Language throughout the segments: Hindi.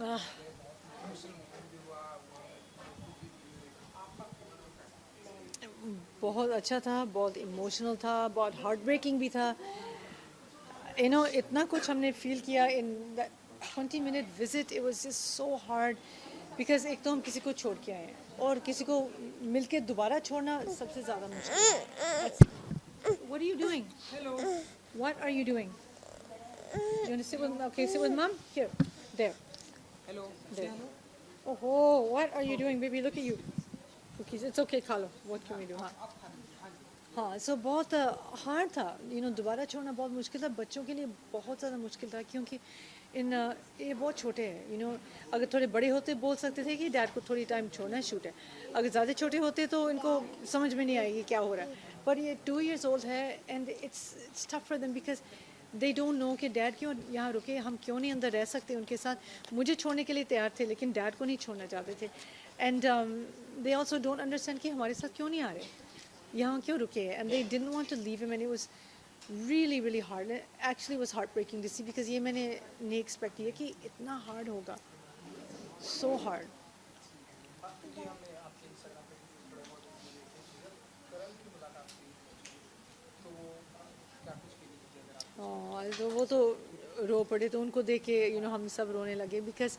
आह, बहुत अच्छा था, बहुत इमोशनल था, बहुत हार्ट ब्रेकिंग भी था। इतना कुछ हमने फील किया in that 20-minute visit. It was just so hard because एक तो हम किसी को छोड़ के आए हैं और किसी को मिलके दोबारा छोड़ना सबसे ज़्यादा मुश्किल है। What are you doing? Hello, what are you doing? You want to sit with, okay, sit with mom? Here, there, there. Oh, what are you doing, baby? Look at you. Cookies. It's okay, खा लो. What can we do? हाँ. हाँ, सो बहुत हार्ड था। दोबारा छोड़ना बहुत मुश्किल था, बच्चों के लिए बहुत ज़्यादा मुश्किल था क्योंकि ये बहुत छोटे हैं। अगर थोड़े बड़े होते बोल सकते थे कि डैड को थोड़ी टाइम छोड़ना है, शूट है। अगर ज़्यादा छोटे होते तो इनको समझ में नहीं आएगी क्या हो रहा है। पर ये 2 years old है and it's tough for them because they don't know कि डैड क्यों यहाँ रुके, हम क्यों नहीं अंदर रह सकते उनके साथ। मुझे छोड़ने के लिए तैयार थे लेकिन डैड को नहीं छोड़ना चाहते थे। And they also don't understand कि हमारे साथ क्यों नहीं आ रहे, यहाँ क्यों रुके। And they didn't want to leave him and it was really really hard. Actually it was heartbreaking to see because ये मैंने नहीं एक्सपेक्ट किया कि इतना हार्ड होगा, so hard. तो वो तो रो पड़े, तो उनको देख के हम सब रोने लगे because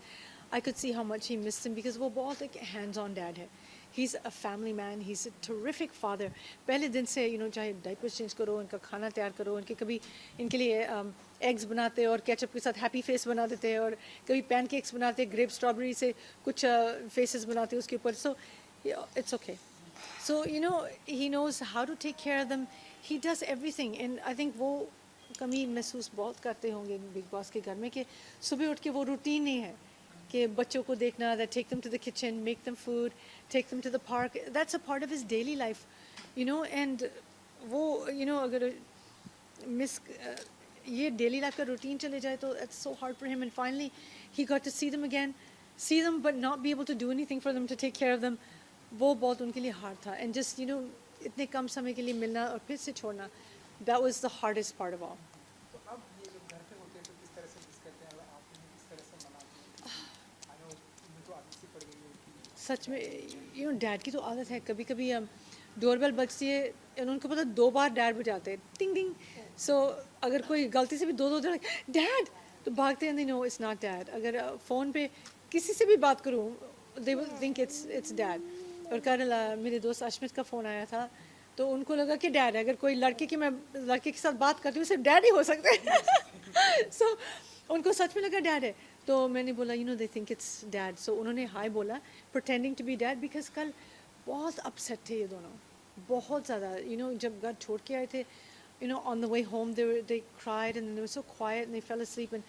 I could see how much he missed him because वो बहुत एक हैंड्स ऑन डैड है। He is a family man, he is a terrific father. पहले दिन से चाहे डाइपर्स चेंज करो, उनका खाना तैयार करो, उनके कभी इनके लिए एग्स बनाते और केचप के साथ हैप्पी फेस बना देते, और कभी पैनकेक्स बनाते ग्रेप स्ट्रॉबेरी से कुछ फेसेस बनाते उसके ऊपर। So it's okay. So he knows how to take care of them. He does everything, and I think वो कमी महसूस बहुत करते होंगे बिग बॉस के घर में कि सुबह उठ के वो रूटीन नहीं है कि बच्चों को देखना, that take them to the kitchen, make them food, take them to the park. That's a part of his daily life, and वो अगर मिस ये डेली लाइफ का रूटीन चले जाए तो it's so hard for him. And finally he got to see them again, see them but not be able to do anything for them to take care of them. वो बहुत उनके लिए हार्ड था। एंड जस्ट इतने कम समय के लिए मिलना और फिर से छोड़ना, that was the hardest part of all. सच में डैड की तो आदत है, कभी कभी डोरबेल बजती है और उनको पता 2 बार डैड बजाते हैं, टिंग टिंग। सो अगर कोई गलती से भी दो दो डैड तो भागते हैं, नो इट्स नॉट डैड। अगर फ़ोन पे किसी से भी बात करूँ they will think it's dad. और कल मेरे दोस्त अश्मित का फ़ोन आया था तो उनको लगा कि डैड है। अगर कोई लड़के की मैं लड़के के साथ बात करती हूँ सिर्फ डैड ही हो सकते हैं। सो उनको सच में लगा डैड है। तो मैंने बोला they think it's dad. So उन्होंने हाय बोला pretending to be dad because कल बहुत अपसेट थे ये दोनों, बहुत ज़्यादा। जब घर छोड़ के आए थे, on the way home they cried and they were so quiet and they fell asleep, and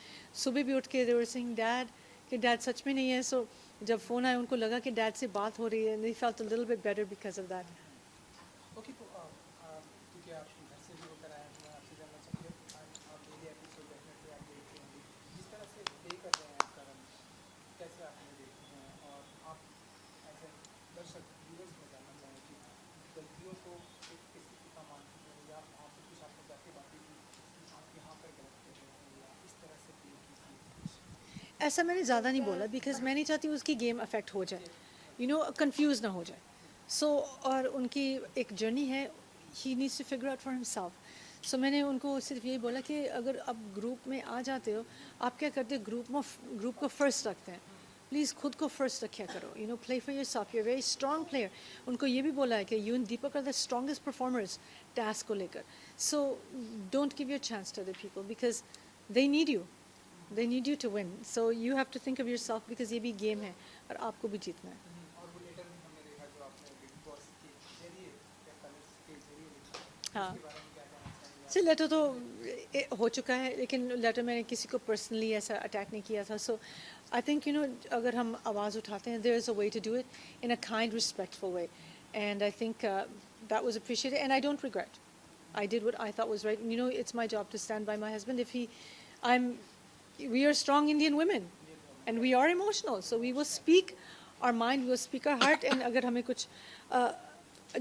सुबह भी उठ के they were saying dad कि डैड सच में नहीं है। सो जब फ़ोन आया उनको लगा कि डैड से बात हो रही है, and they felt a little bit better because of that. ऐसा मैंने ज़्यादा नहीं बोला बिकॉज मैं नहीं चाहती उसकी गेम अफेक्ट हो जाए, कंफ्यूज ना हो जाए। सो और उनकी एक जर्नी है, he needs to figure out for himself. So मैंने उनको सिर्फ यही बोला कि अगर आप ग्रुप में आ जाते हो, आप क्या करते हो, ग्रुप को फर्स्ट रखते हैं, प्लीज़ खुद को फर्स्ट रखा करो, play for yourself, you very strong player. उनको ये भी बोला है कि you and Deepak are the strongest performers task को लेकर। So don't give your chance to other people because they need you, they need you to win, so you have to think of yourself because ये भी गेम है और आपको भी जीतना है। हाँ, से लेटर तो हो चुका है लेकिन लेटर मैंने किसी को पर्सनली ऐसा अटैक नहीं किया था। सो आई थिंक अगर हम आवाज़ उठाते हैं there is a way to do it in a kind respectful way, and I think that was appreciated and I don't regret. I did what I thought was right. It's my job to stand by my husband. We are strong Indian women, and we are emotional, so we will speak our mind, we will speak our heart, and अगर हमें कुछ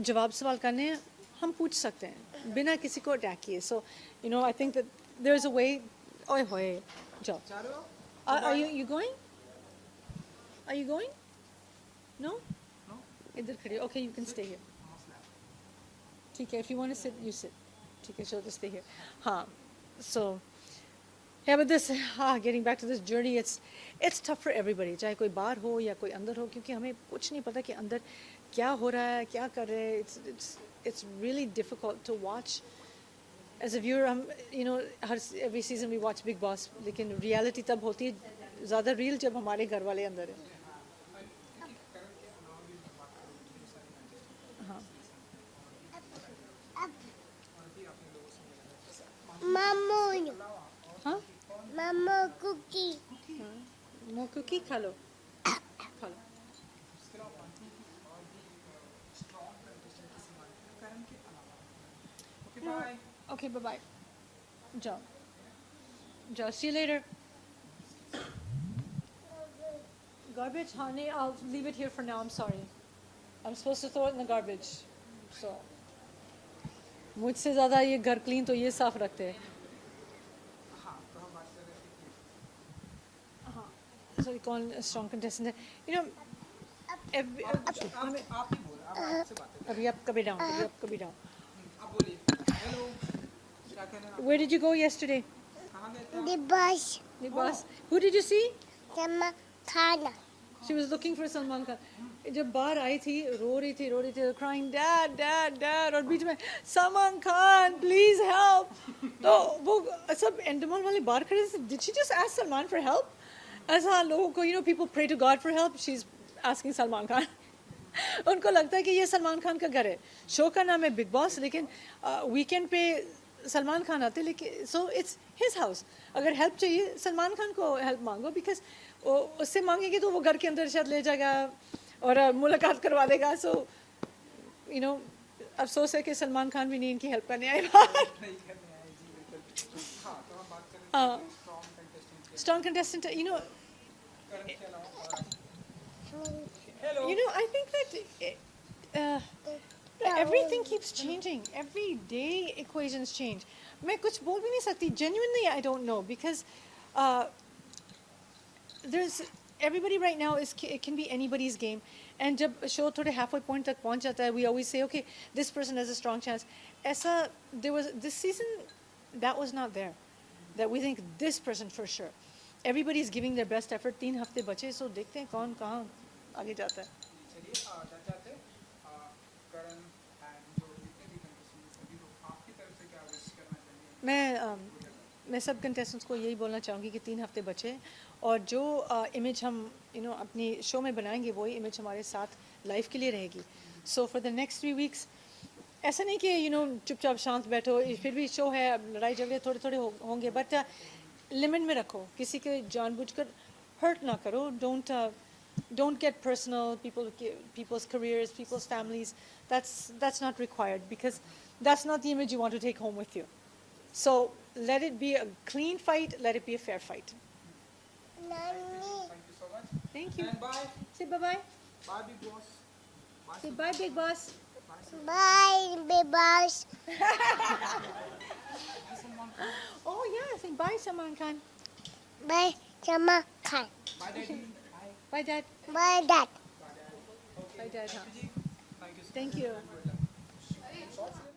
जवाब सवाल करने हैं हम पूछ सकते हैं बिना किसी को अटैक किए। So I think that there is a way. ओए होए जाओ। Are you going? Are you going? No? No? इधर खड़ी हो. Okay, you can stay here. ठीक है. If you want to sit, you sit. ठीक है. She'll just stay here. हाँ. So, yeah, but this, getting back to this journey, it's tough for everybody. चाहे कोई बाहर हो या कोई अंदर हो, क्योंकि हमें कुछ नहीं पता कि अंदर क्या हो रहा है, क्या कर रहे हैं. It's really difficult to watch. As a viewer, every season we watch Big Boss, लेकिन reality तब होती है ज़्यादा real जब हमारे घर वाले अंदर हैं. Mamu, हाँ? Mama cookie. More cookie खा लो. खा लो. Bye. Okay, bye-bye. जाओ. जाओ. See you later. Garbage, honey, I'll leave it here for now. I'm sorry. I'm supposed to throw it in the garbage. So, मुझसे ज़्यादा ये घर क्लीन तो ये साफ रखते हैं. हाँ तो हम बात कर रहे थे हाँ. So कौन strong contestant है? You know, every, आप ही बोल आप आपसे बात करें अभी आप कभी down. आप बोलिए हेलो क्या कहना है Where did you go yesterday? कहाँ गए थे The bus, The bus. Who did you see? Sama Kana. She was looking for Salman Khan. जब बाहर आई थी रो रही थी crying dad और बीच में Salman Khan please help. तो वो सब एंडमान वाले बाहर खड़े थे. Did she just ask Salman for help? ऐसा लोगों को people pray to God for help. She's asking Salman Khan. उनको लगता है कि ये सलमान खान का घर है. शो का नाम है बिग बॉस, लेकिन वीकेंड पे सलमान खान आते, लेकिन सो इट्स हिज हाउस. अगर हेल्प चाहिए सलमान खान को हेल्प मांगो, बिकॉज उससे मांगेगी तो वो घर के अंदर शायद ले जाएगा और मुलाकात करवा देगा. सो अफसोस है कि सलमान खान भी नहीं इनकी हेल्प करने आए बाहर. नहीं करने आए जी बिल्कुल हाँ तो हम बात कर रहे थे Strong स्ट्रॉन्ग कंटेस्टेंट contestant, करण के अलावा hello I think that everything keeps changing. Every day equations change. मैं कुछ बोल भी नहीं सकती. Genuinely, I don't know, because there's everybody right now it can be anybody's game. And जब show थोड़े halfway point तक पहुंच जाता है, we always say, okay, this person has a strong chance. ऐसा there was this season that was not there. That we think this person for sure. Everybody's giving their best effort. 3 हफ्ते बचे, so देखते हैं कौन कहाँ आगे जाता है. चलिए चाहते करण एंड जो जितने भी कंटेस्टेंट सभी लोग आपकी तरफ से क्या विश करना चाहिए मैं सब कंटेस्टेंट्स को यही बोलना चाहूँगी कि 3 हफ्ते बचे, और जो इमेज हम अपनी शो में बनाएंगे वही इमेज हमारे साथ लाइफ के लिए रहेगी. So for the next 3 weeks ऐसा नहीं कि चुपचाप शांत बैठो. फिर भी शो है, लड़ाई झगड़े थोड़े थोड़े होंगे, बट लिमिट में रखो. किसी के जानबूझकर हर्ट ना करो. Don't get personal. People's careers, people's families. That's not required, because that's not the image you want to take home with you. So let it be a clean fight. Let it be a fair fight. Nani. Thank you so much Thank you. And bye Say bye-bye. Bye Big Boss Say bye, Big Boss. Bye, big boss. Oh yeah, say bye, Salman Khan. Bye, Sama Khan. Bye daddy Bye, Dad. Bye, Dad. Bye, Dad. Huh? Thank you Thank you. So much